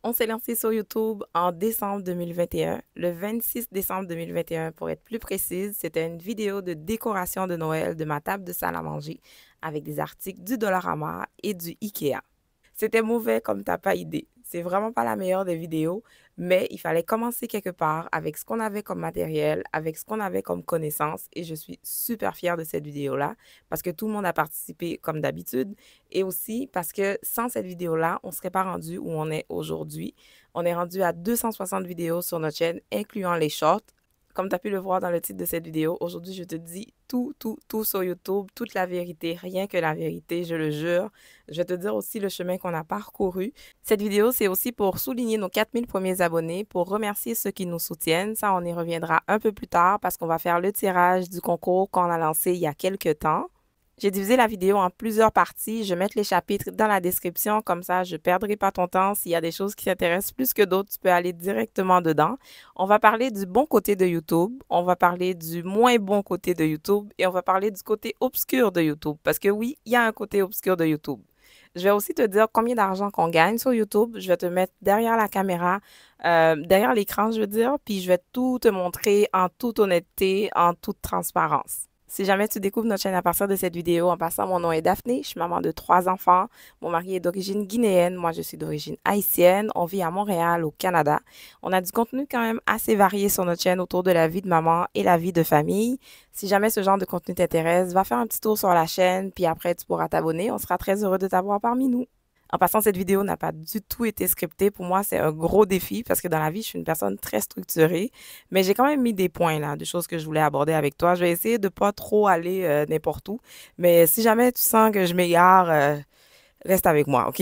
On s'est lancé sur YouTube en décembre 2021, le 26 décembre 2021 pour être plus précise. C'était une vidéo de décoration de Noël de ma table de salle à manger avec des articles du Dollarama et du IKEA. C'était mauvais comme t'as pas idée. C'est vraiment pas la meilleure des vidéos, mais il fallait commencer quelque part avec ce qu'on avait comme matériel, avec ce qu'on avait comme connaissance, et je suis super fière de cette vidéo-là parce que tout le monde a participé comme d'habitude, et aussi parce que sans cette vidéo-là, on serait pas rendu où on est aujourd'hui. On est rendu à 260 vidéos sur notre chaîne, incluant les shorts. Comme tu as pu le voir dans le titre de cette vidéo, aujourd'hui, je te dis tout, tout, tout sur YouTube, toute la vérité, rien que la vérité, je le jure. Je vais te dire aussi le chemin qu'on a parcouru. Cette vidéo, c'est aussi pour souligner nos 4000 premiers abonnés, pour remercier ceux qui nous soutiennent. Ça, on y reviendra un peu plus tard parce qu'on va faire le tirage du concours qu'on a lancé il y a quelques temps. J'ai divisé la vidéo en plusieurs parties. Je vais mettre les chapitres dans la description, comme ça je ne perdrai pas ton temps. S'il y a des choses qui t'intéressent plus que d'autres, tu peux aller directement dedans. On va parler du bon côté de YouTube, on va parler du moins bon côté de YouTube et on va parler du côté obscur de YouTube. Parce que oui, il y a un côté obscur de YouTube. Je vais aussi te dire combien d'argent qu'on gagne sur YouTube. Je vais te mettre derrière la caméra, derrière l'écran, je veux dire, puis je vais tout te montrer en toute honnêteté, en toute transparence. Si jamais tu découvres notre chaîne à partir de cette vidéo, en passant, mon nom est Daphné, je suis maman de 3 enfants. Mon mari est d'origine guinéenne, moi je suis d'origine haïtienne. On vit à Montréal, au Canada. On a du contenu quand même assez varié sur notre chaîne autour de la vie de maman et la vie de famille. Si jamais ce genre de contenu t'intéresse, va faire un petit tour sur la chaîne, puis après tu pourras t'abonner. On sera très heureux de t'avoir parmi nous. En passant, cette vidéo n'a pas du tout été scriptée. Pour moi, c'est un gros défi parce que dans la vie, je suis une personne très structurée. Mais j'ai quand même mis des points là, de choses que je voulais aborder avec toi. Je vais essayer de pas trop aller n'importe où. Mais si jamais tu sens que je m'égare, reste avec moi, OK?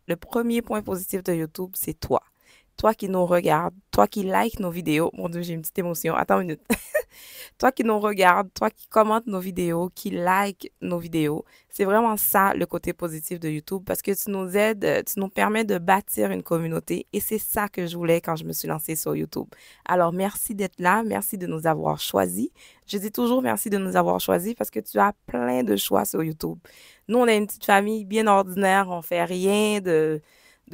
Le premier point positif de YouTube, c'est toi. Toi qui nous regardes, toi qui like nos vidéos. Mon Dieu, j'ai une petite émotion. Attends une minute. Toi qui nous regardes, toi qui commente nos vidéos, qui like nos vidéos, c'est vraiment ça le côté positif de YouTube parce que tu nous aides, tu nous permets de bâtir une communauté et c'est ça que je voulais quand je me suis lancée sur YouTube. Alors merci d'être là, merci de nous avoir choisis. Je dis toujours merci de nous avoir choisis parce que tu as plein de choix sur YouTube. Nous, on est une petite famille bien ordinaire, on fait rien de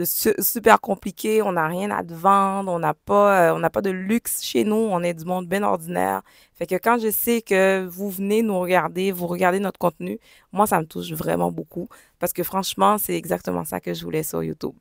super compliqué, on n'a rien à te vendre, on n'a pas de luxe chez nous, on est du monde bien ordinaire. Fait que quand je sais que vous venez nous regarder, vous regardez notre contenu, moi, ça me touche vraiment beaucoup parce que franchement, c'est exactement ça que je voulais sur YouTube.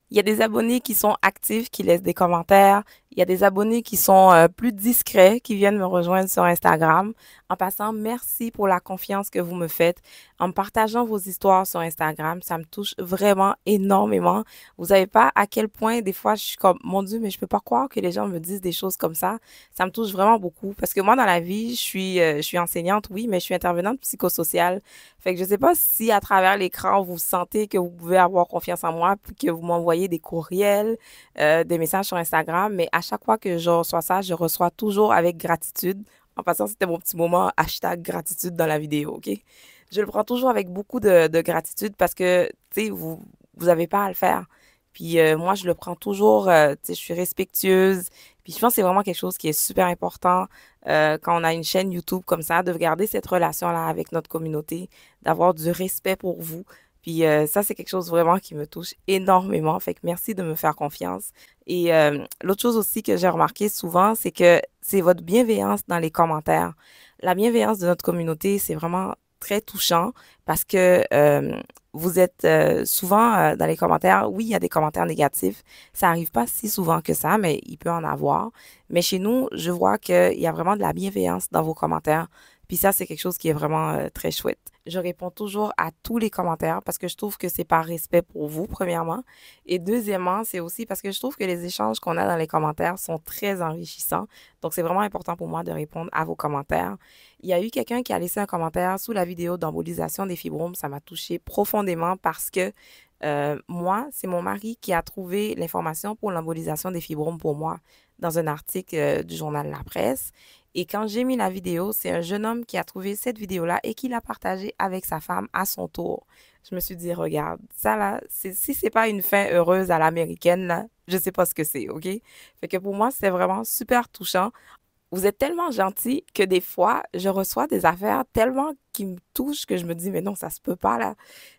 Il y a des abonnés qui sont actifs, qui laissent des commentaires. Il y a des abonnés qui sont plus discrets, qui viennent me rejoindre sur Instagram. En passant, merci pour la confiance que vous me faites. En me partageant vos histoires sur Instagram, ça me touche vraiment énormément. Vous savez pas à quel point des fois je suis comme, mon Dieu, mais je peux pas croire que les gens me disent des choses comme ça. Ça me touche vraiment beaucoup parce que moi, dans la vie, je suis enseignante, oui, mais je suis intervenante psychosociale. Fait que je sais pas si à travers l'écran, vous sentez que vous pouvez avoir confiance en moi, puis que vous m'envoyez des courriels, des messages sur Instagram, mais à chaque fois que je reçois ça, je reçois toujours avec gratitude. En passant, c'était mon petit moment hashtag gratitude dans la vidéo, OK? Je le prends toujours avec beaucoup de gratitude parce que, tu sais, vous avez pas à le faire. Puis moi, je le prends toujours, tu sais, je suis respectueuse. Puis je pense que c'est vraiment quelque chose qui est super important quand on a une chaîne YouTube comme ça, de garder cette relation-là avec notre communauté, d'avoir du respect pour vous. Puis ça, c'est quelque chose vraiment qui me touche énormément. Fait que merci de me faire confiance. Et l'autre chose aussi que j'ai remarqué souvent, c'est que c'est votre bienveillance dans les commentaires. La bienveillance de notre communauté, c'est vraiment très touchant parce que vous êtes souvent dans les commentaires. Oui, il y a des commentaires négatifs. Ça arrive pas si souvent que ça, mais il peut en avoir. Mais chez nous, je vois qu'il y a vraiment de la bienveillance dans vos commentaires. Puis ça, c'est quelque chose qui est vraiment très chouette. Je réponds toujours à tous les commentaires parce que je trouve que c'est par respect pour vous, premièrement. Et deuxièmement, c'est aussi parce que je trouve que les échanges qu'on a dans les commentaires sont très enrichissants. Donc, c'est vraiment important pour moi de répondre à vos commentaires. Il y a eu quelqu'un qui a laissé un commentaire sous la vidéo d'embolisation des fibromes. Ça m'a touché profondément parce que moi, c'est mon mari qui a trouvé l'information pour l'embolisation des fibromes pour moi dans un article du journal La Presse. Et quand j'ai mis la vidéo, c'est un jeune homme qui a trouvé cette vidéo-là et qui l'a partagée avec sa femme à son tour. Je me suis dit, regarde, ça là, si c'est pas une fin heureuse à l'américaine, là, je sais pas ce que c'est, OK? Fait que pour moi, c'était vraiment super touchant. Vous êtes tellement gentil que des fois, je reçois des affaires tellement qui me touchent que je me dis, mais non, ça se peut pas là.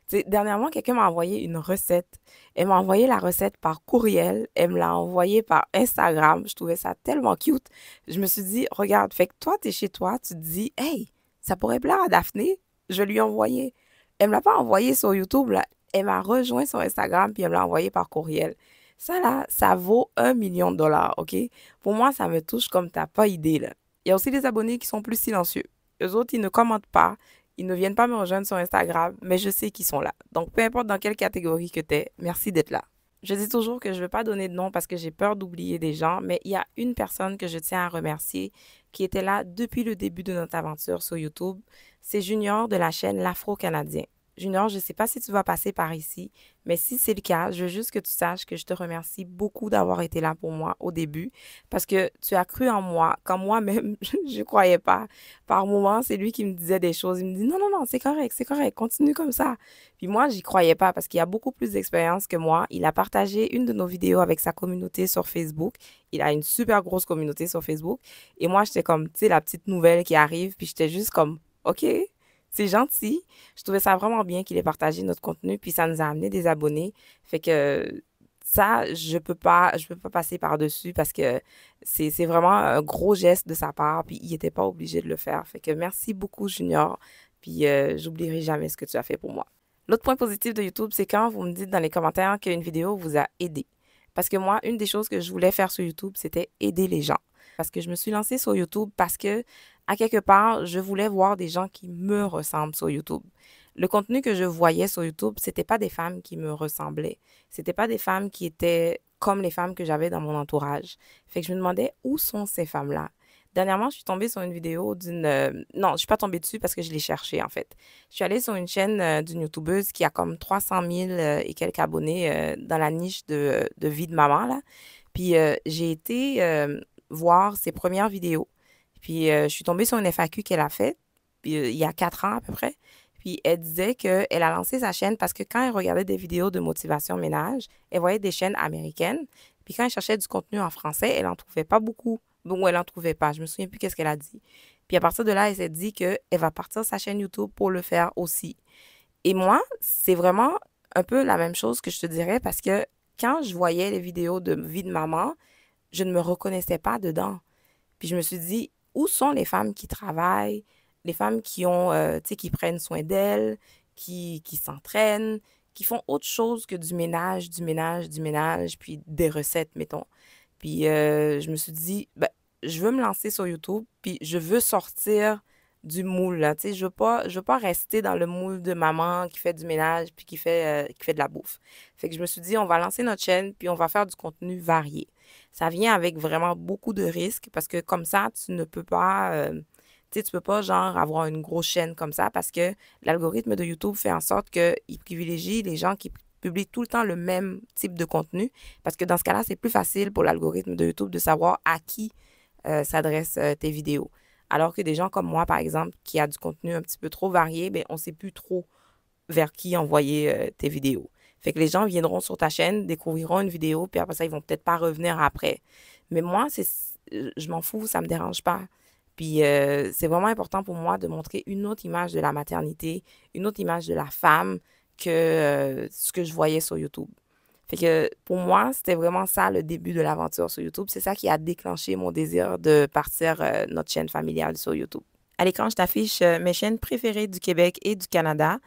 Tu sais, dernièrement, quelqu'un m'a envoyé une recette. Elle m'a envoyé la recette par courriel. Elle me l'a envoyée par Instagram. Je trouvais ça tellement cute. Je me suis dit, regarde, fait que toi, tu es chez toi, tu te dis, hey, ça pourrait plaire à Daphné. Je vais lui envoyer. Elle me l'a pas envoyé sur YouTube, là. Elle m'a rejoint sur Instagram puis elle me l'a envoyé par courriel. Ça, là, ça vaut 1 million de dollars, OK? Pour moi, ça me touche comme t'as pas idée, là. Il y a aussi des abonnés qui sont plus silencieux. Eux autres, ils ne commentent pas, ils ne viennent pas me rejoindre sur Instagram, mais je sais qu'ils sont là. Donc, peu importe dans quelle catégorie que t'es, merci d'être là. Je dis toujours que je ne veux pas donner de nom parce que j'ai peur d'oublier des gens, mais il y a une personne que je tiens à remercier qui était là depuis le début de notre aventure sur YouTube. C'est Junior de la chaîne L'Afro-Canadien. Junior, je ne sais pas si tu vas passer par ici, mais si c'est le cas, je veux juste que tu saches que je te remercie beaucoup d'avoir été là pour moi au début parce que tu as cru en moi quand moi-même, je ne croyais pas. Par moments, c'est lui qui me disait des choses. Il me dit non, non, non, c'est correct, continue comme ça. Puis moi, j'y croyais pas parce qu'il a beaucoup plus d'expérience que moi. Il a partagé une de nos vidéos avec sa communauté sur Facebook. Il a une super grosse communauté sur Facebook. Et moi, j'étais comme, tu sais, la petite nouvelle qui arrive. Puis j'étais juste comme, OK, c'est gentil. Je trouvais ça vraiment bien qu'il ait partagé notre contenu. Puis ça nous a amené des abonnés. Fait que ça, je peux pas passer par-dessus parce que c'est vraiment un gros geste de sa part. Puis il n'était pas obligé de le faire. Fait que merci beaucoup, Junior. Puis j'oublierai jamais ce que tu as fait pour moi. L'autre point positif de YouTube, c'est quand vous me dites dans les commentaires qu'une vidéo vous a aidé. Parce que moi, une des choses que je voulais faire sur YouTube, c'était aider les gens. Parce que je me suis lancée sur YouTube parce que, à quelque part, je voulais voir des gens qui me ressemblent sur YouTube. Le contenu que je voyais sur YouTube, c'était pas des femmes qui me ressemblaient. C'était pas des femmes qui étaient comme les femmes que j'avais dans mon entourage. Fait que je me demandais où sont ces femmes-là. Dernièrement, je suis tombée sur une vidéo d'une... non, je suis pas tombée dessus parce que je l'ai cherchée, en fait. Je suis allée sur une chaîne d'une YouTubeuse qui a comme 300 000 et quelques abonnés dans la niche de vie de maman, là. Puis j'ai été voir ses premières vidéos. Puis je suis tombée sur une FAQ qu'elle a faite, puis, il y a 4 ans à peu près. Puis elle disait qu'elle a lancé sa chaîne parce que quand elle regardait des vidéos de motivation ménage, elle voyait des chaînes américaines. Puis quand elle cherchait du contenu en français, elle n'en trouvait pas beaucoup. Bon, elle n'en trouvait pas. Je me souviens plus qu'est-ce qu'elle a dit. Puis à partir de là, elle s'est dit qu'elle va partir sa chaîne YouTube pour le faire aussi. Et moi, c'est vraiment un peu la même chose que je te dirais parce que quand je voyais les vidéos de vie de maman, je ne me reconnaissais pas dedans. Puis je me suis dit, où sont les femmes qui travaillent, les femmes qui ont, tu sais, qui prennent soin d'elles, qui s'entraînent, qui font autre chose que du ménage, du ménage, du ménage, puis des recettes, mettons. Puis je me suis dit, ben, je veux me lancer sur YouTube, puis je veux sortir du moule, là. Tu sais, je veux pas rester dans le moule de maman qui fait du ménage, puis qui fait de la bouffe. Fait que je me suis dit, on va lancer notre chaîne, puis on va faire du contenu varié. Ça vient avec vraiment beaucoup de risques parce que comme ça, tu ne peux pas, tu sais, tu peux pas genre avoir une grosse chaîne comme ça parce que l'algorithme de YouTube fait en sorte qu'il privilégie les gens qui publient tout le temps le même type de contenu parce que dans ce cas-là, c'est plus facile pour l'algorithme de YouTube de savoir à qui s'adressent tes vidéos. Alors que des gens comme moi, par exemple, qui a du contenu un petit peu trop varié, ben, on ne sait plus trop vers qui envoyer tes vidéos. Fait que les gens viendront sur ta chaîne, découvriront une vidéo, puis après ça, ils vont peut-être pas revenir après. Mais moi, je m'en fous, ça me dérange pas. Puis c'est vraiment important pour moi de montrer une autre image de la maternité, une autre image de la femme que ce que je voyais sur YouTube. Fait que pour moi, c'était vraiment ça le début de l'aventure sur YouTube. C'est ça qui a déclenché mon désir de partir notre chaîne familiale sur YouTube. À l'écran, je t'affiche mes chaînes préférées du Québec et du Canada.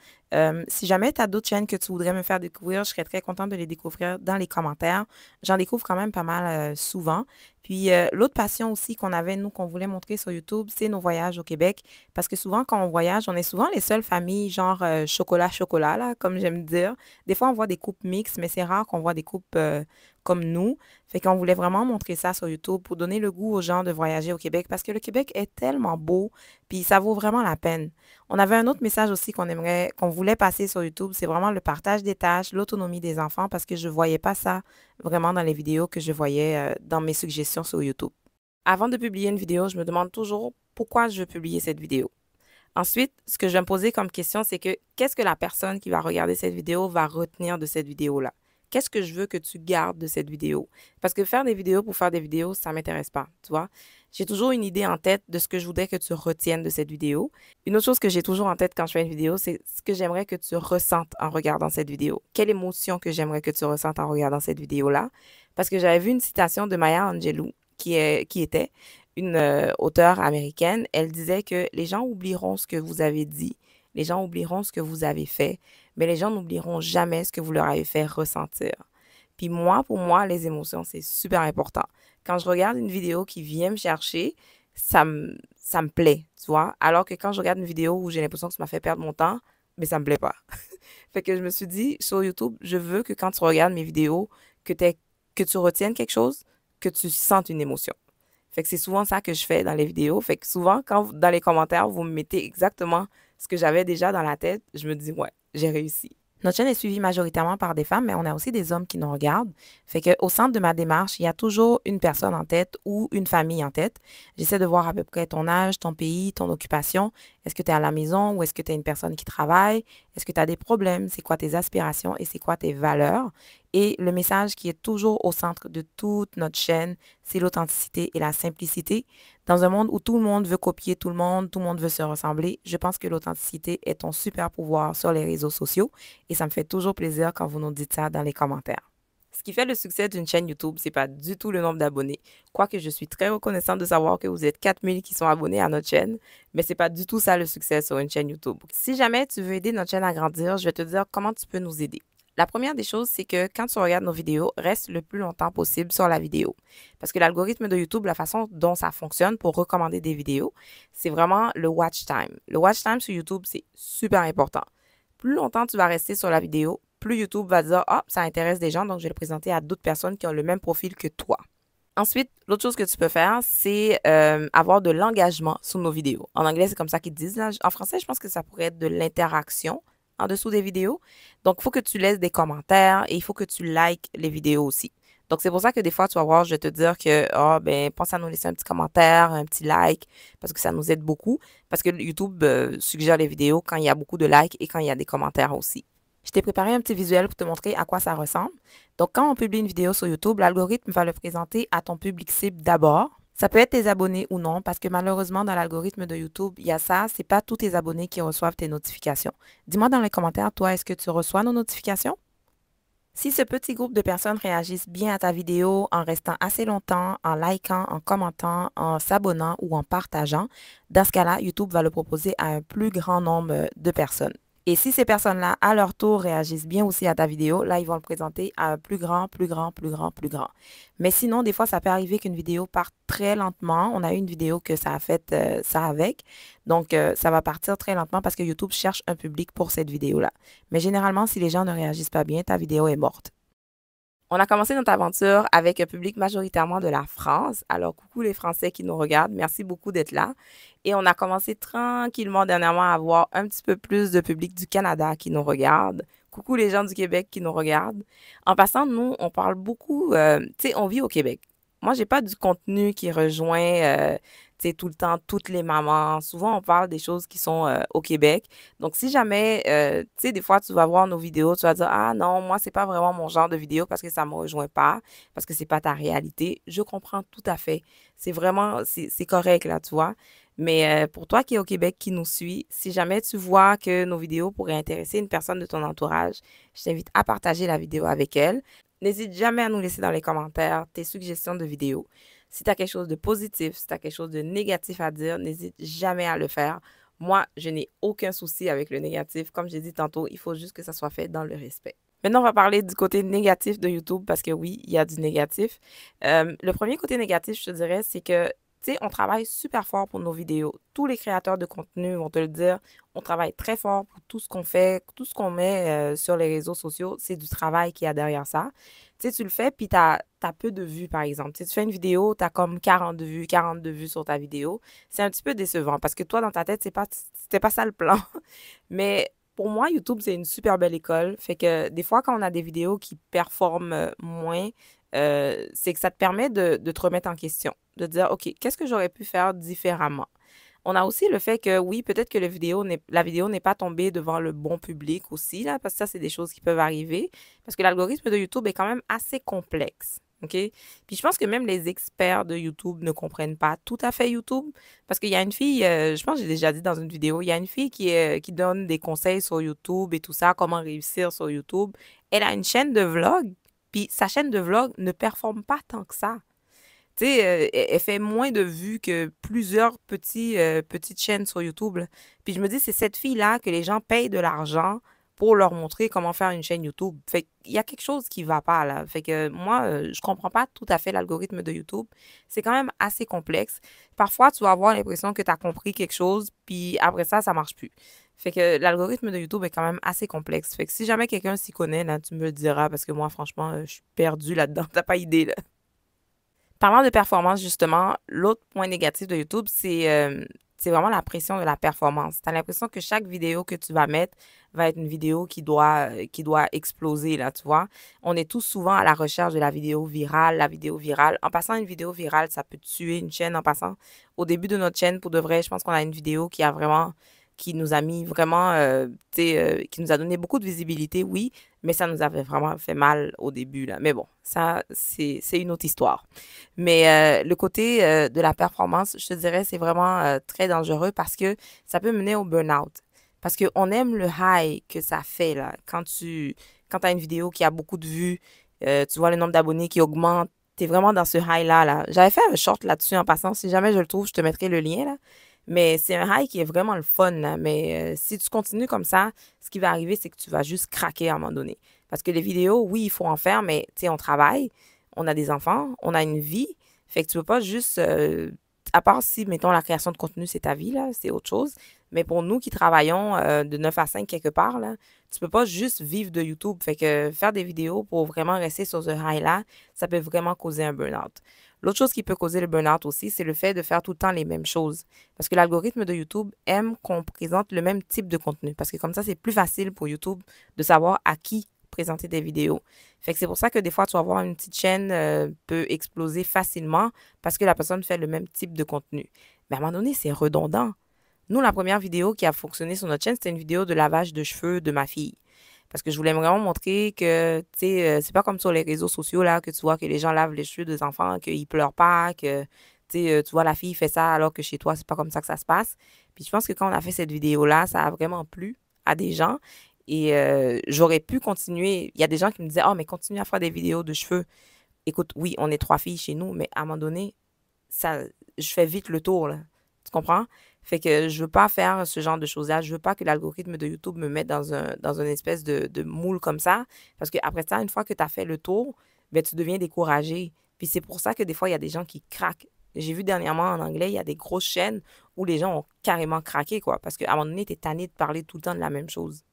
Si jamais tu as d'autres chaînes que tu voudrais me faire découvrir, je serais très contente de les découvrir dans les commentaires. J'en découvre quand même pas mal souvent. Puis l'autre passion aussi qu'on avait, nous, qu'on voulait montrer sur YouTube, c'est nos voyages au Québec. Parce que souvent, quand on voyage, on est souvent les seules familles, genre chocolat-chocolat, là, comme j'aime dire. Des fois, on voit des couples mixtes, mais c'est rare qu'on voit des couples comme nous. Fait qu'on voulait vraiment montrer ça sur YouTube pour donner le goût aux gens de voyager au Québec parce que le Québec est tellement beau, puis ça vaut vraiment la peine. On avait un autre message aussi qu'on voulait passer sur YouTube, c'est vraiment le partage des tâches, l'autonomie des enfants parce que je voyais pas ça vraiment dans les vidéos que je voyais dans mes suggestions sur YouTube. Avant de publier une vidéo, je me demande toujours pourquoi je veux publier cette vidéo. Ensuite, ce que je vais me poser comme question, c'est que qu'est-ce que la personne qui va regarder cette vidéo va retenir de cette vidéo-là? Qu'est-ce que je veux que tu gardes de cette vidéo? Parce que faire des vidéos pour faire des vidéos, ça m'intéresse pas, tu vois? J'ai toujours une idée en tête de ce que je voudrais que tu retiennes de cette vidéo. Une autre chose que j'ai toujours en tête quand je fais une vidéo, c'est ce que j'aimerais que tu ressentes en regardant cette vidéo. Quelle émotion que j'aimerais que tu ressentes en regardant cette vidéo-là? Parce que j'avais vu une citation de Maya Angelou qui était une auteure américaine. Elle disait que les gens oublieront ce que vous avez dit, les gens oublieront ce que vous avez fait, mais les gens n'oublieront jamais ce que vous leur avez fait ressentir. Puis moi, pour moi, les émotions, c'est super important. Quand je regarde une vidéo qui vient me chercher, ça me plaît, tu vois. Alors que quand je regarde une vidéo où j'ai l'impression que ça m'a fait perdre mon temps, mais ça me plaît pas. Fait que je me suis dit, sur YouTube, je veux que quand tu regardes mes vidéos, que tu retiennes quelque chose, que tu sentes une émotion. Fait que c'est souvent ça que je fais dans les vidéos. Fait que souvent, quand dans les commentaires, vous me mettez exactement ce que j'avais déjà dans la tête, je me dis, ouais, j'ai réussi. Notre chaîne est suivie majoritairement par des femmes, mais on a aussi des hommes qui nous regardent. Fait que au centre de ma démarche, il y a toujours une personne en tête ou une famille en tête. J'essaie de voir à peu près ton âge, ton pays, ton occupation. Est-ce que tu es à la maison ou est-ce que tu es une personne qui travaille? Est-ce que tu as des problèmes? C'est quoi tes aspirations et c'est quoi tes valeurs? Et le message qui est toujours au centre de toute notre chaîne, c'est l'authenticité et la simplicité. Dans un monde où tout le monde veut copier tout le monde veut se ressembler, je pense que l'authenticité est ton super pouvoir sur les réseaux sociaux et ça me fait toujours plaisir quand vous nous dites ça dans les commentaires. Ce qui fait le succès d'une chaîne YouTube, c'est pas du tout le nombre d'abonnés. Quoique je suis très reconnaissante de savoir que vous êtes 4000 qui sont abonnés à notre chaîne, mais c'est pas du tout ça le succès sur une chaîne YouTube. Si jamais tu veux aider notre chaîne à grandir, je vais te dire comment tu peux nous aider. La première des choses, c'est que quand tu regardes nos vidéos, reste le plus longtemps possible sur la vidéo. Parce que l'algorithme de YouTube, la façon dont ça fonctionne pour recommander des vidéos, c'est vraiment le watch time. Le watch time sur YouTube, c'est super important. Plus longtemps tu vas rester sur la vidéo, plus YouTube va dire, ah, ça intéresse des gens, donc je vais le présenter à d'autres personnes qui ont le même profil que toi. Ensuite, l'autre chose que tu peux faire, c'est avoir de l'engagement sous nos vidéos. En anglais, c'est comme ça qu'ils disent. Là. En français, je pense que ça pourrait être de l'interaction en dessous des vidéos. Donc, il faut que tu laisses des commentaires et il faut que tu likes les vidéos aussi. Donc, c'est pour ça que des fois, tu vas voir, je vais te dire que, oh, ben, pense à nous laisser un petit commentaire, un petit like, parce que ça nous aide beaucoup. Parce que YouTube suggère les vidéos quand il y a beaucoup de likes et quand il y a des commentaires aussi. Je t'ai préparé un petit visuel pour te montrer à quoi ça ressemble. Donc, quand on publie une vidéo sur YouTube, l'algorithme va le présenter à ton public cible d'abord. Ça peut être tes abonnés ou non, parce que malheureusement, dans l'algorithme de YouTube, il y a ça, c'est pas tous tes abonnés qui reçoivent tes notifications. Dis-moi dans les commentaires, toi, est-ce que tu reçois nos notifications? Si ce petit groupe de personnes réagissent bien à ta vidéo en restant assez longtemps, en likant, en commentant, en s'abonnant ou en partageant, dans ce cas-là, YouTube va le proposer à un plus grand nombre de personnes. Et si ces personnes-là, à leur tour, réagissent bien aussi à ta vidéo, là, ils vont le présenter à un plus grand, plus grand, plus grand, plus grand. Mais sinon, des fois, ça peut arriver qu'une vidéo parte très lentement. On a eu une vidéo que ça a fait ça avec. Donc, ça va partir très lentement parce que YouTube cherche un public pour cette vidéo-là. Mais généralement, si les gens ne réagissent pas bien, ta vidéo est morte. On a commencé notre aventure avec un public majoritairement de la France. Alors, coucou les Français qui nous regardent. Merci beaucoup d'être là. Et on a commencé tranquillement dernièrement à avoir un petit peu plus de public du Canada qui nous regarde. Coucou les gens du Québec qui nous regardent. En passant, nous, on parle beaucoup, tu sais, on vit au Québec. Moi, j'ai pas du contenu qui rejoint, tu sais, tout le temps toutes les mamans. Souvent, on parle des choses qui sont au Québec. Donc, si jamais, tu sais, des fois, tu vas voir nos vidéos, tu vas dire, ah non, moi, c'est pas vraiment mon genre de vidéo parce que ça me rejoint pas, parce que c'est pas ta réalité. Je comprends tout à fait. C'est vraiment, c'est correct, là, tu vois. Mais pour toi qui es au Québec, qui nous suit, si jamais tu vois que nos vidéos pourraient intéresser une personne de ton entourage, je t'invite à partager la vidéo avec elle. N'hésite jamais à nous laisser dans les commentaires tes suggestions de vidéos. Si tu as quelque chose de positif, si tu as quelque chose de négatif à dire, n'hésite jamais à le faire. Moi, je n'ai aucun souci avec le négatif. Comme j'ai dit tantôt, il faut juste que ça soit fait dans le respect. Maintenant, on va parler du côté négatif de YouTube parce que oui, il y a du négatif. Le premier côté négatif, je te dirais, c'est que, tu sais, on travaille super fort pour nos vidéos. Tous les créateurs de contenu vont te le dire. On travaille très fort pour tout ce qu'on fait, tout ce qu'on met sur les réseaux sociaux. C'est du travail qu'il y a derrière ça. Tu sais, tu le fais, puis tu as peu de vues, par exemple. Tu sais, tu fais une vidéo, tu as comme 42 vues sur ta vidéo. C'est un petit peu décevant parce que toi, dans ta tête, c'était pas ça le plan. Mais pour moi, YouTube, c'est une super belle école. Fait que des fois, quand on a des vidéos qui performent moins, c'est que ça te permet de te remettre en question, de te dire, OK, qu'est-ce que j'aurais pu faire différemment? On a aussi le fait que oui, peut-être que la vidéo n'est pas tombée devant le bon public aussi, là, parce que ça, c'est des choses qui peuvent arriver. Parce que l'algorithme de YouTube est quand même assez complexe. OK? Puis je pense que même les experts de YouTube ne comprennent pas tout à fait YouTube. Parce qu'il y a une fille, je pense que j'ai déjà dit dans une vidéo, il y a une fille qui donne des conseils sur YouTube et tout ça, comment réussir sur YouTube. Elle a une chaîne de vlog, puis sa chaîne de vlog ne performe pas tant que ça. Tu sais, elle fait moins de vues que plusieurs petites chaînes sur YouTube, là. Puis je me dis, c'est cette fille-là que les gens payent de l'argent pour leur montrer comment faire une chaîne YouTube. Fait qu'il y a quelque chose qui va pas, là. Fait que moi, je comprends pas tout à fait l'algorithme de YouTube. C'est quand même assez complexe. Parfois, tu vas avoir l'impression que tu as compris quelque chose, puis après ça, ça marche plus. Fait que l'algorithme de YouTube est quand même assez complexe. Fait que si jamais quelqu'un s'y connaît, là, tu me le diras, parce que moi, franchement, je suis perdue là-dedans. T'as pas idée, là. Parlant de performance, justement, l'autre point négatif de YouTube, c'est vraiment la pression de la performance. Tu as l'impression que chaque vidéo que tu vas mettre va être une vidéo qui doit exploser, là, tu vois. On est tous souvent à la recherche de la vidéo virale, la vidéo virale. En passant, une vidéo virale, ça peut tuer une chaîne. En passant, au début de notre chaîne, pour de vrai, je pense qu'on a une vidéo qui nous a mis vraiment, tu sais, qui nous a donné beaucoup de visibilité, oui, mais ça nous avait vraiment fait mal au début, là. Mais bon, ça, c'est une autre histoire. Mais le côté de la performance, je te dirais, c'est vraiment très dangereux parce que ça peut mener au burn-out. Parce qu'on aime le high que ça fait, là. Quand tu as une vidéo qui a beaucoup de vues, tu vois le nombre d'abonnés qui augmente, tu es vraiment dans ce high-là, là. J'avais fait un short là-dessus en passant. Si jamais je le trouve, je te mettrai le lien, là. Mais c'est un high qui est vraiment le fun, là. Mais si tu continues comme ça, ce qui va arriver, c'est que tu vas juste craquer à un moment donné. Parce que les vidéos, oui, il faut en faire, mais tu sais, on travaille, on a des enfants, on a une vie. Fait que tu peux pas juste, à part si, mettons, la création de contenu, c'est ta vie, là, c'est autre chose. Mais pour nous qui travaillons de 9 à 5 quelque part, là, tu peux pas juste vivre de YouTube. Fait que faire des vidéos pour vraiment rester sur ce high-là, ça peut vraiment causer un burn-out. L'autre chose qui peut causer le burn-out aussi, c'est le fait de faire tout le temps les mêmes choses. Parce que l'algorithme de YouTube aime qu'on présente le même type de contenu. Parce que comme ça, c'est plus facile pour YouTube de savoir à qui présenter des vidéos. Fait que c'est pour ça que des fois, tu vas voir une petite chaîne peut exploser facilement parce que la personne fait le même type de contenu. Mais à un moment donné, c'est redondant. Nous, la première vidéo qui a fonctionné sur notre chaîne, c'était une vidéo de lavage de cheveux de ma fille. Parce que je voulais vraiment montrer que, tu sais, c'est pas comme sur les réseaux sociaux, là, que tu vois que les gens lavent les cheveux des enfants, qu'ils pleurent pas, que, tu sais, tu vois la fille fait ça alors que chez toi, c'est pas comme ça que ça se passe. Puis je pense que quand on a fait cette vidéo-là, ça a vraiment plu à des gens. Et j'aurais pu continuer. Il y a des gens qui me disaient, oh, mais continue à faire des vidéos de cheveux. Écoute, oui, on est trois filles chez nous, mais à un moment donné, ça, je fais vite le tour, là. Tu comprends? Fait que je veux pas faire ce genre de choses-là. Je veux pas que l'algorithme de YouTube me mette dans une espèce de moule comme ça. Parce que après ça, une fois que tu as fait le tour, ben, tu deviens découragé. Puis c'est pour ça que des fois, il y a des gens qui craquent. J'ai vu dernièrement en anglais, il y a des grosses chaînes où les gens ont carrément craqué, quoi. Parce qu'à un moment donné, tu es tanné de parler tout le temps de la même chose.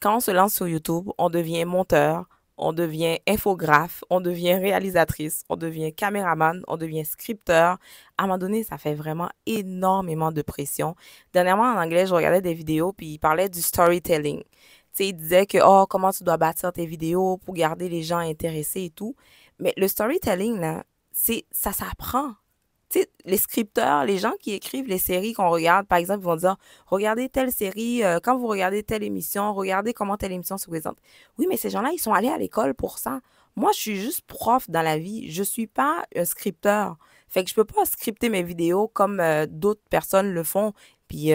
Quand on se lance sur YouTube, on devient monteur, on devient infographe, on devient réalisatrice, on devient caméraman, on devient scripteur. À un moment donné, ça fait vraiment énormément de pression. Dernièrement, en anglais, je regardais des vidéos, puis ils parlaient du storytelling. Tu sais, ils disaient que, oh, comment tu dois bâtir tes vidéos pour garder les gens intéressés et tout. Mais le storytelling, là, ça s'apprend. Tu sais, les scripteurs, les gens qui écrivent les séries qu'on regarde, par exemple, ils vont dire, regardez telle série, quand vous regardez telle émission, regardez comment telle émission se présente. Oui, mais ces gens-là, ils sont allés à l'école pour ça. Moi, je suis juste prof dans la vie. Je suis pas un scripteur. Fait que je peux pas scripter mes vidéos comme d'autres personnes le font. Puis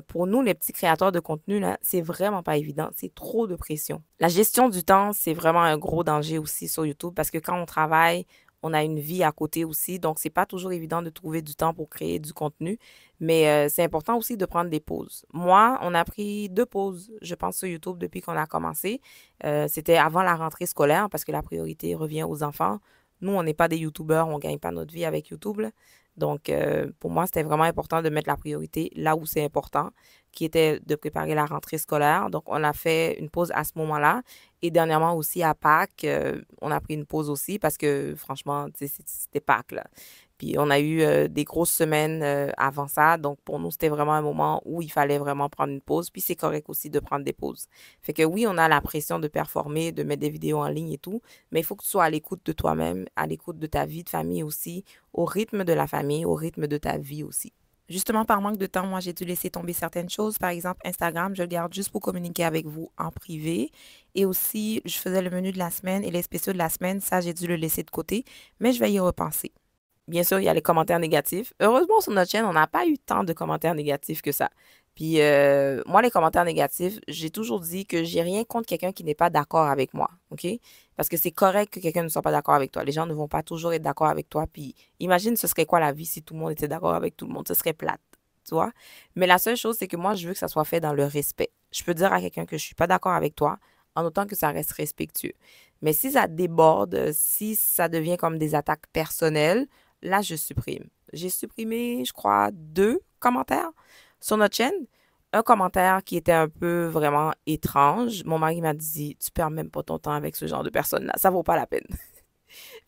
pour nous, les petits créateurs de contenu, là, c'est vraiment pas évident. C'est trop de pression. La gestion du temps, c'est vraiment un gros danger aussi sur YouTube parce que quand on travaille, on a une vie à côté aussi, donc c'est pas toujours évident de trouver du temps pour créer du contenu, mais c'est important aussi de prendre des pauses. Moi, on a pris 2 pauses, je pense, sur YouTube depuis qu'on a commencé. C'était avant la rentrée scolaire parce que la priorité revient aux enfants. Nous, on n'est pas des YouTubeurs, on gagne pas notre vie avec YouTube, là. Donc, pour moi, c'était vraiment important de mettre la priorité là où c'est important, qui était de préparer la rentrée scolaire. Donc, on a fait une pause à ce moment-là. Et dernièrement aussi, à Pâques, on a pris une pause aussi parce que, franchement, tu sais, c'était Pâques, là. Puis, on a eu des grosses semaines avant ça. Donc, pour nous, c'était vraiment un moment où il fallait vraiment prendre une pause. Puis, c'est correct aussi de prendre des pauses. Fait que oui, on a la pression de performer, de mettre des vidéos en ligne et tout, mais il faut que tu sois à l'écoute de toi-même, à l'écoute de ta vie de famille aussi, au rythme de la famille, au rythme de ta vie aussi. Justement, par manque de temps, moi, j'ai dû laisser tomber certaines choses. Par exemple, Instagram, je le garde juste pour communiquer avec vous en privé. Et aussi, je faisais le menu de la semaine et les spéciaux de la semaine. Ça, j'ai dû le laisser de côté, mais je vais y repenser. Bien sûr, il y a les commentaires négatifs. Heureusement, sur notre chaîne, on n'a pas eu tant de commentaires négatifs que ça. Puis, moi, les commentaires négatifs, j'ai toujours dit que j'ai rien contre quelqu'un qui n'est pas d'accord avec moi, OK? Parce que c'est correct que quelqu'un ne soit pas d'accord avec toi. Les gens ne vont pas toujours être d'accord avec toi. Puis, imagine, ce serait quoi la vie si tout le monde était d'accord avec tout le monde? Ce serait plate, tu vois? Mais la seule chose, c'est que moi, je veux que ça soit fait dans le respect. Je peux dire à quelqu'un que je suis pas d'accord avec toi, en autant que ça reste respectueux. Mais si ça déborde, si ça devient comme des attaques personnelles, là, je supprime. J'ai supprimé, je crois, 2 commentaires sur notre chaîne. Un commentaire qui était un peu vraiment étrange. Mon mari m'a dit, tu perds même pas ton temps avec ce genre de personne-là. Ça vaut pas la peine.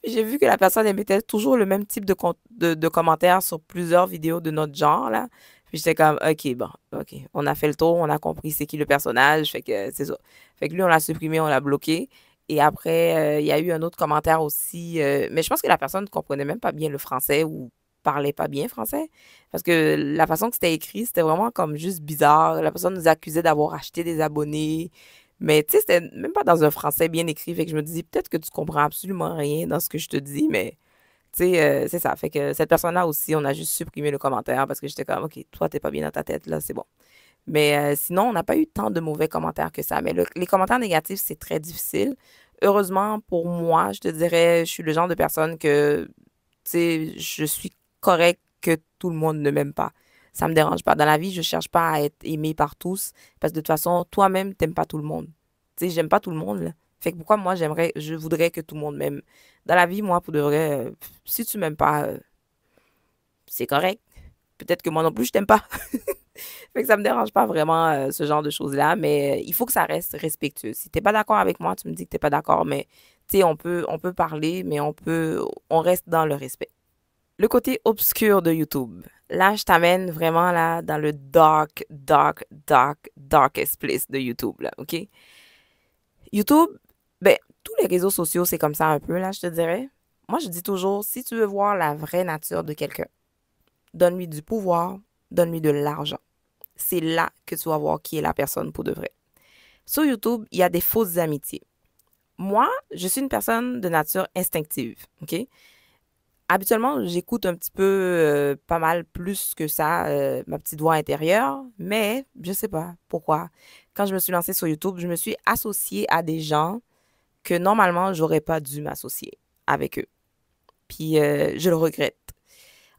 J'ai vu que la personne elle mettait toujours le même type de commentaires sur plusieurs vidéos de notre genre, là. Puis j'étais comme, OK, bon, OK. On a fait le tour, on a compris c'est qui le personnage. Fait que c'est ça. Fait que lui, on l'a supprimé, on l'a bloqué. Et après, il y a eu un autre commentaire aussi. Mais je pense que la personne ne comprenait même pas bien le français ou parlait pas bien français. Parce que la façon que c'était écrit, c'était vraiment comme juste bizarre. La personne nous accusait d'avoir acheté des abonnés. Mais tu sais, c'était même pas dans un français bien écrit. Fait que je me disais, peut-être que tu comprends absolument rien dans ce que je te dis, mais tu sais, c'est ça. Fait que cette personne-là aussi, on a juste supprimé le commentaire parce que j'étais comme, OK, toi, t'es pas bien dans ta tête, là, c'est bon. Mais sinon, on n'a pas eu tant de mauvais commentaires que ça. Mais les commentaires négatifs, c'est très difficile. Heureusement, pour moi, je te dirais, je suis le genre de personne que, tu sais, je suis correct que tout le monde ne m'aime pas. Ça me dérange pas. Dans la vie, je cherche pas à être aimé par tous parce que de toute façon, toi-même, t'aimes pas tout le monde. Tu sais, j'aime pas tout le monde, là. Fait que pourquoi moi, je voudrais que tout le monde m'aime. Dans la vie, moi, pour de vrai, si tu m'aimes pas, c'est correct. Peut-être que moi non plus, je t'aime pas. Fait que ça me dérange pas vraiment ce genre de choses-là, mais il faut que ça reste respectueux. Si t'es pas d'accord avec moi, tu me dis que t'es pas d'accord, mais tu sais, on peut parler, mais on reste dans le respect. Le côté obscur de YouTube. Là, je t'amène vraiment là dans le dark, dark, dark, darkest place de YouTube, là, OK? YouTube, ben, tous les réseaux sociaux, c'est comme ça un peu, là, je te dirais. Moi, je dis toujours, si tu veux voir la vraie nature de quelqu'un, donne-lui du pouvoir, donne-lui de l'argent. C'est là que tu vas voir qui est la personne pour de vrai. Sur YouTube, il y a des fausses amitiés. Moi, je suis une personne de nature instinctive, OK? Habituellement, j'écoute un petit peu, pas mal plus que ça, ma petite voix intérieure, mais je sais pas pourquoi. Quand je me suis lancée sur YouTube, je me suis associée à des gens que normalement, j'aurais pas dû m'associer avec eux. Puis, je le regrette.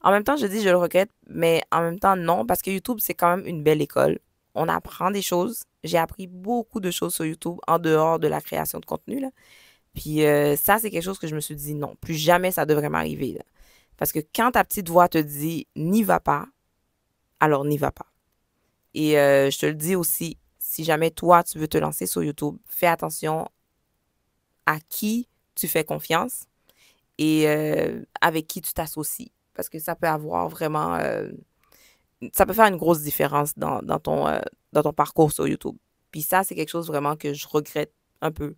En même temps, je dis je le regrette, mais en même temps, non, parce que YouTube, c'est quand même une belle école. On apprend des choses. J'ai appris beaucoup de choses sur YouTube en dehors de la création de contenu, là. Puis ça, c'est quelque chose que je me suis dit non, plus jamais ça devrait m'arriver, là. Parce que quand ta petite voix te dit n'y va pas, alors n'y va pas. Et je te le dis aussi, si jamais toi, tu veux te lancer sur YouTube, fais attention à qui tu fais confiance et avec qui tu t'associes. Parce que ça peut avoir vraiment ça peut faire une grosse différence dans ton parcours sur YouTube. Puis ça, c'est quelque chose vraiment que je regrette un peu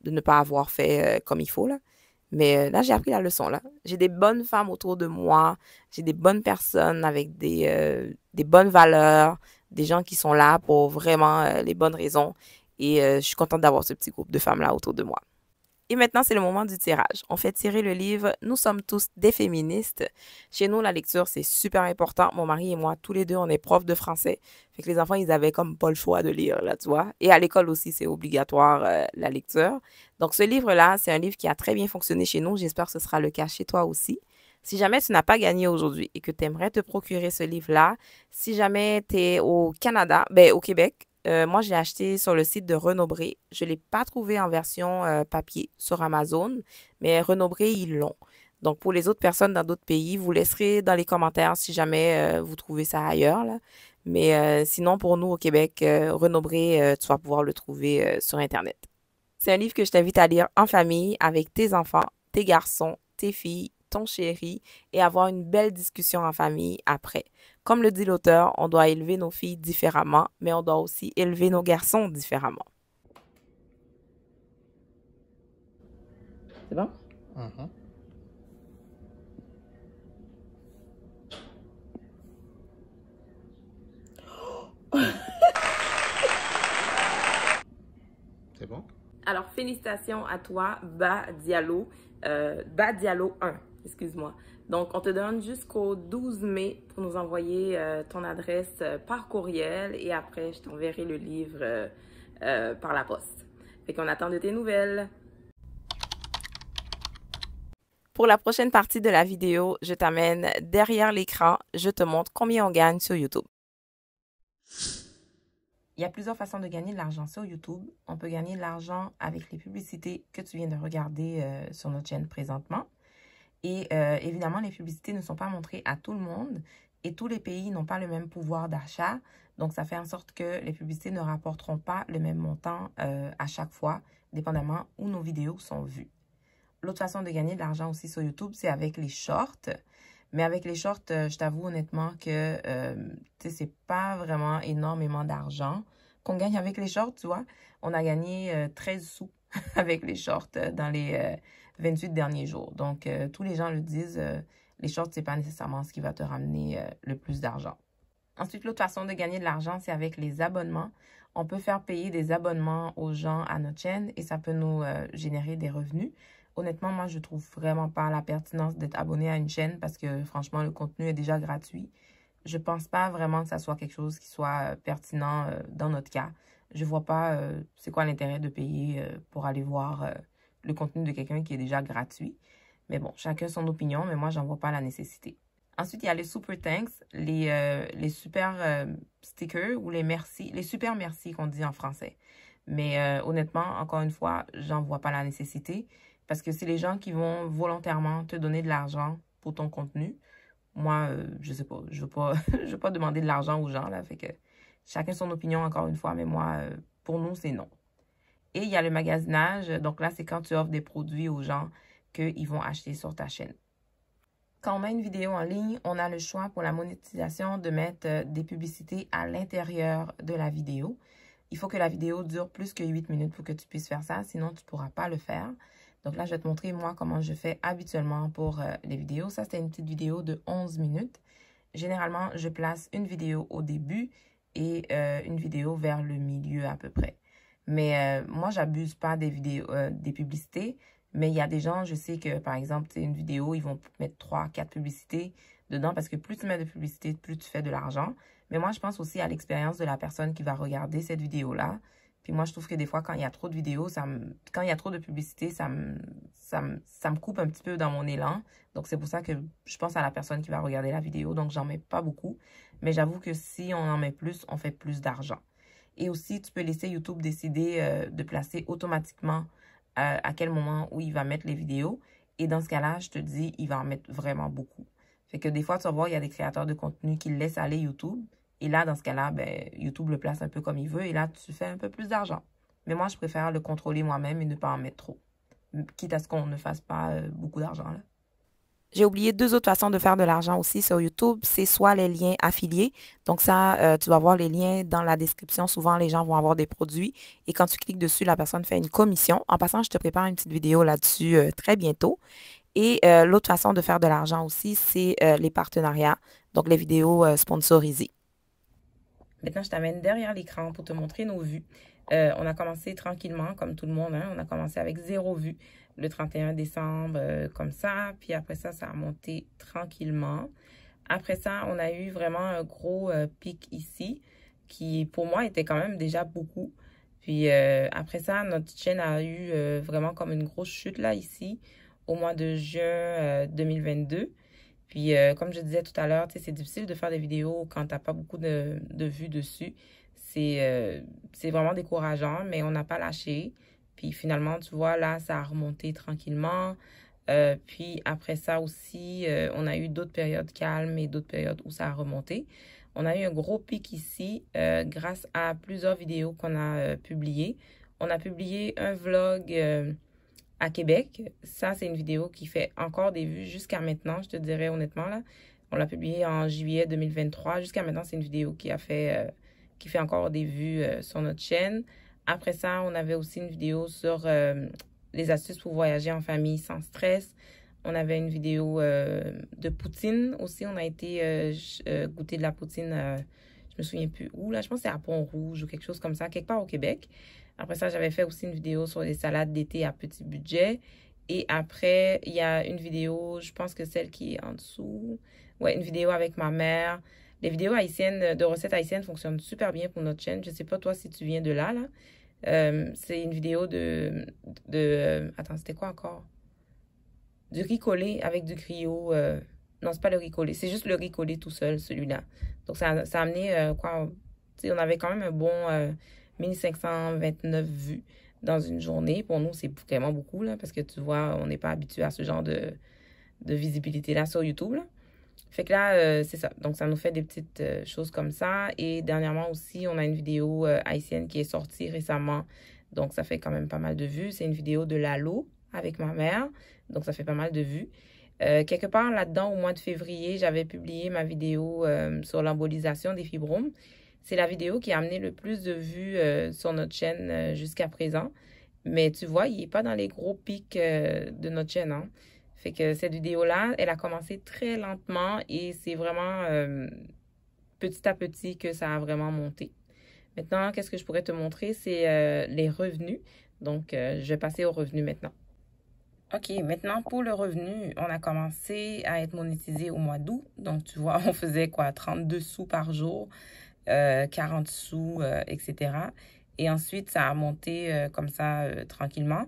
de ne pas avoir fait comme il faut, là. Mais là, j'ai appris la leçon, là. J'ai des bonnes femmes autour de moi. J'ai des bonnes personnes avec des bonnes valeurs, des gens qui sont là pour vraiment les bonnes raisons. Et je suis contente d'avoir ce petit groupe de femmes-là autour de moi. Et maintenant, c'est le moment du tirage. On fait tirer le livre Nous sommes tous des féministes. Chez nous, la lecture, c'est super important. Mon mari et moi, tous les deux, on est profs de français. Fait que les enfants, ils avaient comme pas le choix de lire, là, tu vois. Et à l'école aussi, c'est obligatoire, la lecture. Donc, ce livre-là, c'est un livre qui a très bien fonctionné chez nous. J'espère que ce sera le cas chez toi aussi. Si jamais tu n'as pas gagné aujourd'hui et que tu aimerais te procurer ce livre-là, si jamais tu es au Canada, ben au Québec, moi, je l'ai acheté sur le site de Renaud-Bré. Je ne l'ai pas trouvé en version papier sur Amazon, mais Renaud-Bré, ils l'ont. Donc, pour les autres personnes dans d'autres pays, vous laisserez dans les commentaires si jamais vous trouvez ça ailleurs, là. Mais sinon, pour nous au Québec, Renaud-Bré, tu vas pouvoir le trouver sur Internet. C'est un livre que je t'invite à lire en famille avec tes enfants, tes garçons, tes filles, ton chéri et avoir une belle discussion en famille après. Comme le dit l'auteur, on doit élever nos filles différemment, mais on doit aussi élever nos garçons différemment. C'est bon? Mhm. félicitations à toi, Diallo, Diallo 1, excuse-moi. Donc, on te donne jusqu'au 12 mai pour nous envoyer ton adresse par courriel et après, je t'enverrai le livre par la poste. Fait qu'on attend de tes nouvelles. Pour la prochaine partie de la vidéo, je t'amène derrière l'écran. Je te montre combien on gagne sur YouTube. Il y a plusieurs façons de gagner de l'argent sur YouTube. On peut gagner de l'argent avec les publicités que tu viens de regarder sur notre chaîne présentement. Et évidemment, les publicités ne sont pas montrées à tout le monde et tous les pays n'ont pas le même pouvoir d'achat. Donc, ça fait en sorte que les publicités ne rapporteront pas le même montant à chaque fois, dépendamment où nos vidéos sont vues. L'autre façon de gagner de l'argent aussi sur YouTube, c'est avec les shorts. Mais avec les shorts, je t'avoue honnêtement que c'est pas vraiment énormément d'argent qu'on gagne avec les shorts, tu vois. On a gagné 13 sous avec les shorts dans les 28 derniers jours. Donc, tous les gens le disent, les shorts, c'est pas nécessairement ce qui va te ramener le plus d'argent. Ensuite, l'autre façon de gagner de l'argent, c'est avec les abonnements. On peut faire payer des abonnements aux gens à notre chaîne et ça peut nous générer des revenus. Honnêtement, moi, je trouve vraiment pas la pertinence d'être abonné à une chaîne parce que, franchement, le contenu est déjà gratuit. Je pense pas vraiment que ça soit quelque chose qui soit pertinent dans notre cas. Je vois pas c'est quoi l'intérêt de payer pour aller voir le contenu de quelqu'un qui est déjà gratuit. Mais bon, chacun son opinion, mais moi, j'en vois pas la nécessité. Ensuite, il y a les super thanks, les super stickers ou les super merci qu'on dit en français. Mais honnêtement, encore une fois, j'en vois pas la nécessité. Parce que c'est les gens qui vont volontairement te donner de l'argent pour ton contenu. Moi, je sais pas. Je veux pas demander de l'argent aux gens, là. Fait que chacun son opinion, encore une fois. Mais moi, pour nous, c'est non. Et il y a le magasinage. Donc là, c'est quand tu offres des produits aux gens qu'ils vont acheter sur ta chaîne. Quand on met une vidéo en ligne, on a le choix pour la monétisation de mettre des publicités à l'intérieur de la vidéo. Il faut que la vidéo dure plus que 8 minutes pour que tu puisses faire ça. Sinon, tu ne pourras pas le faire. Donc là, je vais te montrer, moi, comment je fais habituellement pour les vidéos. Ça, c'était une petite vidéo de 11 minutes. Généralement, je place une vidéo au début et une vidéo vers le milieu à peu près. Mais moi, j'abuse pas des vidéos, des publicités. Mais il y a des gens, je sais que, par exemple, c'est une vidéo, ils vont mettre 3, 4 publicités dedans parce que plus tu mets de publicités, plus tu fais de l'argent. Mais moi, je pense aussi à l'expérience de la personne qui va regarder cette vidéo-là. Puis moi, je trouve que des fois, quand il y a trop de vidéos, quand il y a trop de publicité, ça me coupe un petit peu dans mon élan. Donc, c'est pour ça que je pense à la personne qui va regarder la vidéo. Donc, j'en mets pas beaucoup. Mais j'avoue que si on en met plus, on fait plus d'argent. Et aussi, tu peux laisser YouTube décider de placer automatiquement à quel moment où il va mettre les vidéos. Et dans ce cas-là, je te dis, il va en mettre vraiment beaucoup. Fait que des fois, tu vas voir, il y a des créateurs de contenu qui laissent aller YouTube. Et là, dans ce cas-là, ben, YouTube le place un peu comme il veut. Et là, tu fais un peu plus d'argent. Mais moi, je préfère le contrôler moi-même et ne pas en mettre trop. Quitte à ce qu'on ne fasse pas beaucoup d'argent, là. J'ai oublié 2 autres façons de faire de l'argent aussi sur YouTube. C'est soit les liens affiliés. Donc ça, tu vas voir les liens dans la description. Souvent, les gens vont avoir des produits. Et quand tu cliques dessus, la personne fait une commission. En passant, je te prépare une petite vidéo là-dessus très bientôt. Et l'autre façon de faire de l'argent aussi, c'est les partenariats. Donc les vidéos sponsorisées. Maintenant, je t'amène derrière l'écran pour te montrer nos vues. On a commencé tranquillement, comme tout le monde. Hein? On a commencé avec 0 vues le 31 décembre, comme ça. Puis après ça, ça a monté tranquillement. Après ça, on a eu vraiment un gros pic ici, qui pour moi était quand même déjà beaucoup. Puis après ça, notre chaîne a eu vraiment comme une grosse chute là, ici, au mois de juin 2022. Puis, comme je disais tout à l'heure, c'est difficile de faire des vidéos quand tu n'as pas beaucoup de vues dessus. C'est vraiment décourageant, mais on n'a pas lâché. Puis, finalement, tu vois, là, ça a remonté tranquillement. Puis, après ça aussi, on a eu d'autres périodes calmes et d'autres périodes où ça a remonté. On a eu un gros pic ici grâce à plusieurs vidéos qu'on a publiées. On a publié un vlog à Québec. Ça, c'est une vidéo qui fait encore des vues jusqu'à maintenant, je te dirais honnêtement. Là. On l'a publiée en juillet 2023. Jusqu'à maintenant, c'est une vidéo qui fait encore des vues sur notre chaîne. Après ça, on avait aussi une vidéo sur les astuces pour voyager en famille sans stress. On avait une vidéo de poutine aussi. On a été goûter de la poutine, je me souviens plus où. Là, je pense que c'est à Pont-Rouge ou quelque chose comme ça, quelque part au Québec. Après ça, j'avais fait aussi une vidéo sur les salades d'été à petit budget. Et après, il y a une vidéo, je pense que celle qui est en dessous. Ouais, une vidéo avec ma mère. Les vidéos haïtiennes, de recettes haïtiennes fonctionnent super bien pour notre chaîne. Je sais pas toi si tu viens de là, là. C'est une vidéo attends, c'était quoi encore? Du riz collé avec du griot. Non, c'est pas le riz collé. C'est juste le riz collé tout seul, celui-là. Donc, ça a amené, quoi? Tu sais, on avait quand même un bon 1529 vues dans une journée. Pour nous, c'est vraiment beaucoup, là, parce que tu vois, on n'est pas habitué à ce genre de visibilité-là sur YouTube, là. Fait que là, c'est ça. Donc, ça nous fait des petites choses comme ça. Et dernièrement aussi, on a une vidéo haïtienne qui est sortie récemment. Donc, ça fait quand même pas mal de vues. C'est une vidéo de Lalo avec ma mère. Donc, ça fait pas mal de vues. Quelque part là-dedans, au mois de février, j'avais publié ma vidéo sur l'embolisation des fibromes. C'est la vidéo qui a amené le plus de vues sur notre chaîne jusqu'à présent. Mais tu vois, il n'est pas dans les gros pics de notre chaîne, hein. Fait que cette vidéo-là, elle a commencé très lentement et c'est vraiment petit à petit que ça a vraiment monté. Maintenant, qu'est-ce que je pourrais te montrer? C'est les revenus. Donc, je vais passer aux revenus maintenant. OK, maintenant pour le revenu, on a commencé à être monétisé au mois d'août. Donc, tu vois, on faisait quoi? 32 sous par jour, 40 sous, etc. Et ensuite, ça a monté comme ça tranquillement.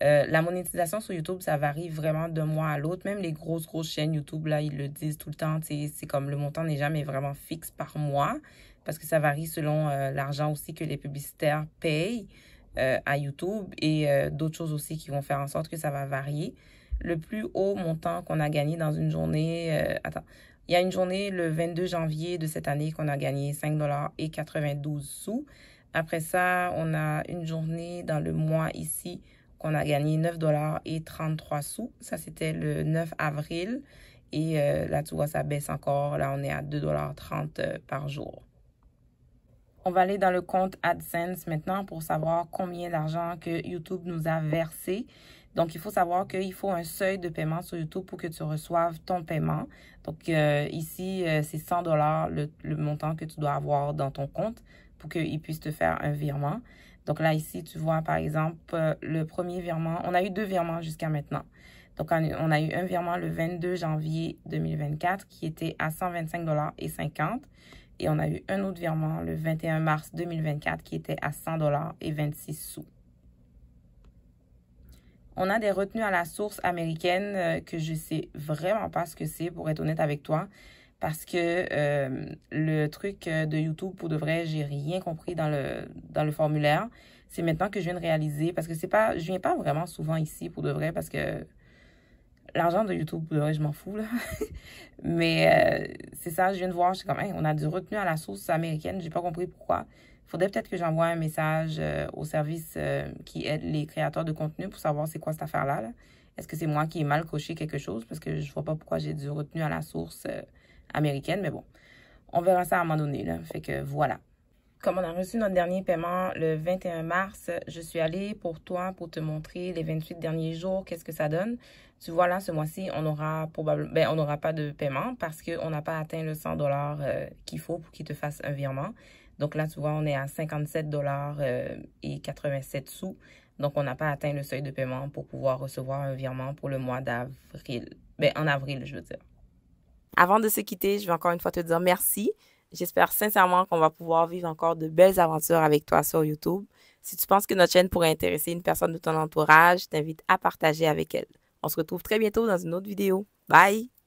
La monétisation sur YouTube, ça varie vraiment d'un mois à l'autre. Même les grosses chaînes YouTube, là, ils le disent tout le temps. C'est comme le montant n'est jamais vraiment fixe par mois parce que ça varie selon l'argent aussi que les publicitaires payent à YouTube et d'autres choses aussi qui vont faire en sorte que ça va varier. Le plus haut montant qu'on a gagné dans une journée... il y a une journée le 22 janvier de cette année qu'on a gagné 5,92 $. Après ça, on a une journée dans le mois ici qu'on a gagné 9,33 $. Ça, c'était le 9 avril. Et là, tu vois, ça baisse encore. Là, on est à 2,30 $ par jour. On va aller dans le compte AdSense maintenant pour savoir combien d'argent que YouTube nous a versé. Donc, il faut savoir qu'il faut un seuil de paiement sur YouTube pour que tu reçoives ton paiement. Donc, ici, c'est 100 $ le montant que tu dois avoir dans ton compte pour qu'il puisse te faire un virement. Donc là, ici, tu vois, par exemple, le premier virement, on a eu 2 virements jusqu'à maintenant. Donc, on a eu un virement le 22 janvier 2024 qui était à 125,50 $ et on a eu un autre virement le 21 mars 2024 qui était à 100,26 $. On a des retenues à la source américaine que je sais vraiment pas ce que c'est, pour être honnête avec toi. Parce que le truc de YouTube, pour de vrai, j'ai rien compris dans le formulaire. C'est maintenant que je viens de réaliser, parce que je viens pas vraiment souvent ici, pour de vrai, parce que l'argent de YouTube, pour de vrai, je m'en fous, là. Mais c'est ça, je viens de voir, je suis comme, hey, on a du retenu à la source américaine, j'ai pas compris pourquoi. Il faudrait peut-être que j'envoie un message au service qui aide les créateurs de contenu pour savoir c'est quoi cette affaire-là, là. Est-ce que c'est moi qui ai mal coché quelque chose? Parce que je vois pas pourquoi j'ai du retenu à la source américaine, mais bon, on verra ça à un moment donné, là. Fait que voilà. Comme on a reçu notre dernier paiement le 21 mars, je suis allée pour toi pour te montrer les 28 derniers jours, qu'est-ce que ça donne. Tu vois là, ce mois-ci, on aura probablement, on n'aura pas de paiement parce qu'on n'a pas atteint le 100 $ qu'il faut pour qu'il te fasse un virement. Donc là, tu vois, on est à 57 $ et 87 sous. Donc, on n'a pas atteint le seuil de paiement pour pouvoir recevoir un virement pour le mois d'avril. En avril, je veux dire. Avant de se quitter, je vais encore une fois te dire merci. J'espère sincèrement qu'on va pouvoir vivre encore de belles aventures avec toi sur YouTube. Si tu penses que notre chaîne pourrait intéresser une personne de ton entourage, je t'invite à partager avec elle. On se retrouve très bientôt dans une autre vidéo. Bye!